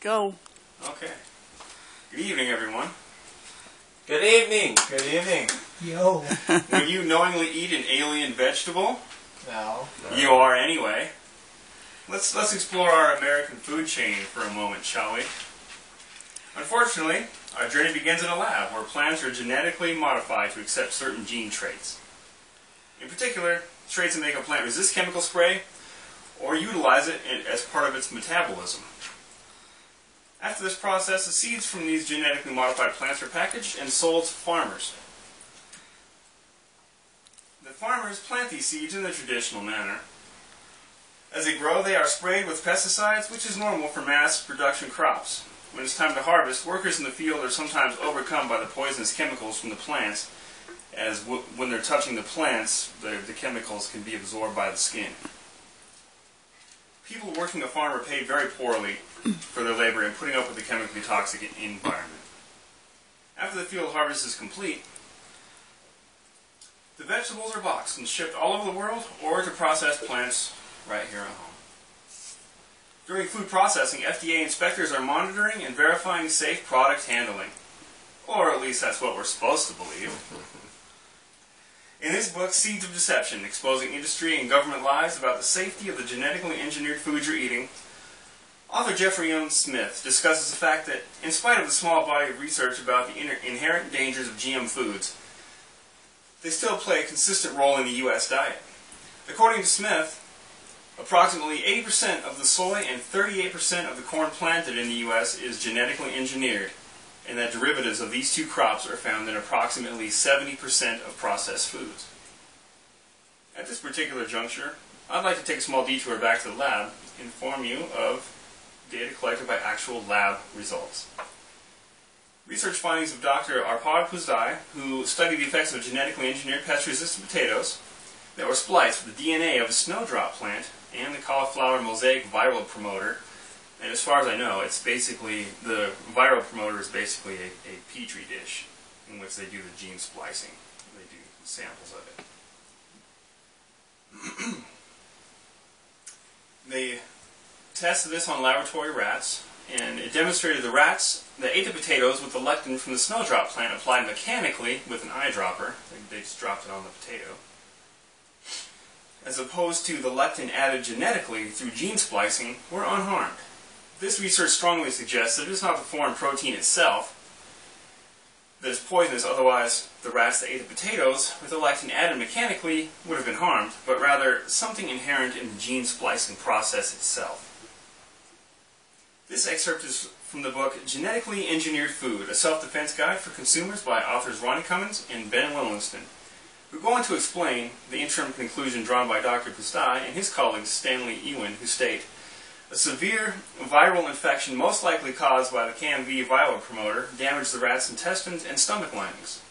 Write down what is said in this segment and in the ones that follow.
Go. Okay. Good evening, everyone. Good evening. Good evening. Yo. When you knowingly eat an alien vegetable, No. you are anyway. Let's explore our American food chain for a moment, shall we? Unfortunately, our journey begins in a lab where plants are genetically modified to accept certain gene traits. In particular, traits that make a plant resist chemical spray or utilize it as part of its metabolism. After this process, the seeds from these genetically modified plants are packaged and sold to farmers. The farmers plant these seeds in the traditional manner. As they grow, they are sprayed with pesticides, which is normal for mass production crops. When it's time to harvest, workers in the field are sometimes overcome by the poisonous chemicals from the plants, as when they're touching the plants, the chemicals can be absorbed by the skin. People working a farm are paid very poorly for their labor in putting up with the chemically toxic environment. After the field harvest is complete, the vegetables are boxed and shipped all over the world or to processed plants right here at home. During food processing, FDA inspectors are monitoring and verifying safe product handling. Or at least that's what we're supposed to believe. In his book, Seeds of Deception, Exposing Industry and Government Lies About the Safety of the Genetically Engineered Foods You're Eating, author Jeffrey Young Smith discusses the fact that, in spite of the small body of research about the inherent dangers of GM foods, they still play a consistent role in the U.S. diet. According to Smith, approximately 80% of the soy and 38% of the corn planted in the U.S. is genetically engineered, and that derivatives of these two crops are found in approximately 70% of processed foods. At this particular juncture, I'd like to take a small detour back to the lab and inform you of data collected by actual lab results. Research findings of Dr. Arpad Puzdai, who studied the effects of genetically engineered pest-resistant potatoes that were spliced with the DNA of a snowdrop plant and the cauliflower mosaic viral promoter. And as far as I know, it's basically, the viral promoter is basically a petri dish in which they do the gene splicing. They do samples of it. They tested this on laboratory rats, and it demonstrated the rats that ate the potatoes with the lectin from the snowdrop plant applied mechanically with an eyedropper. They just dropped it on the potato, as opposed to the lectin added genetically through gene splicing, were unharmed. This research strongly suggests that it is not the foreign protein itself that is poisonous, otherwise the rats that ate the potatoes with the lectin added mechanically would have been harmed, but rather something inherent in the gene splicing process itself. This excerpt is from the book Genetically Engineered Food, a Self-Defense Guide for Consumers by authors Ronnie Cummins and Ben Williamston, who go on to explain the interim conclusion drawn by Dr. Puzdai and his colleagues Stanley Ewan, who state, a severe viral infection most likely caused by the CAMV viral promoter damaged the rat's intestines and stomach linings.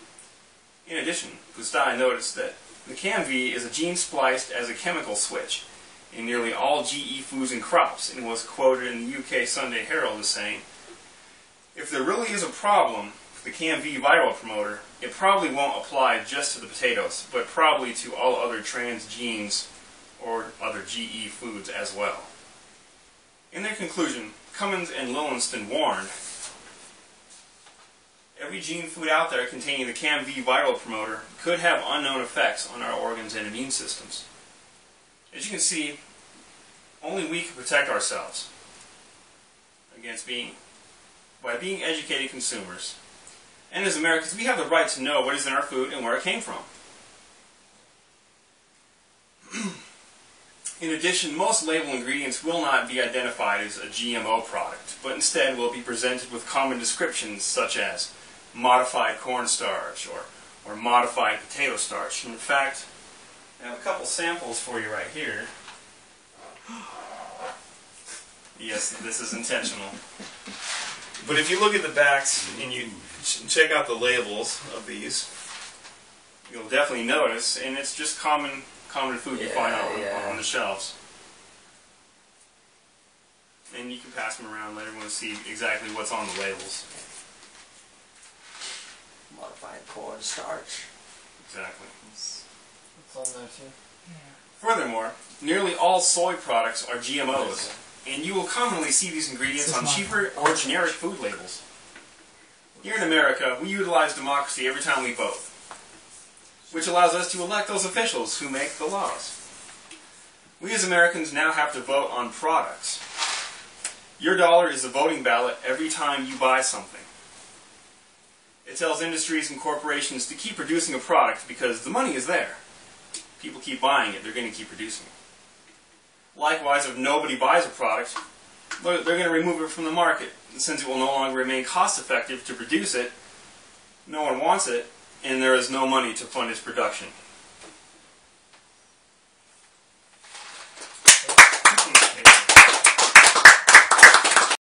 In addition, Puzdai noticed that the CAMV is a gene spliced as a chemical switch in nearly all GE foods and crops, and was quoted in the UK Sunday Herald as saying, if there really is a problem with the CAMV viral promoter, it probably won't apply just to the potatoes, but probably to all other trans genes or other GE foods as well. In their conclusion, Cummins and Lillinston warned, every gene food out there containing the CAMV viral promoter could have unknown effects on our organs and immune systems. As you can see, only we can protect ourselves by being educated consumers. And as Americans, we have the right to know what is in our food and where it came from. In addition, most label ingredients will not be identified as a GMO product, but instead will be presented with common descriptions such as modified cornstarch or modified potato starch. And in fact, I have a couple samples for you right here. Yes, this is intentional. But if you look at the backs and you check out the labels of these, you'll definitely notice, and it's just common food you find on the shelves. And you can pass them around, let everyone see exactly what's on the labels. Modified cornstarch. Exactly. It's on there too. Yeah. Furthermore, nearly all soy products are GMOs. and you will commonly see these ingredients on cheaper or generic food labels. Here in America, we utilize democracy every time we vote, which allows us to elect those officials who make the laws. We as Americans now have to vote on products. Your dollar is a voting ballot every time you buy something. It tells industries and corporations to keep producing a product because the money is there. People keep buying it, they're going to keep producing it. Likewise, if nobody buys a product, they're going to remove it from the market. Since it will no longer remain cost-effective to produce it, no one wants it, and there is no money to fund its production.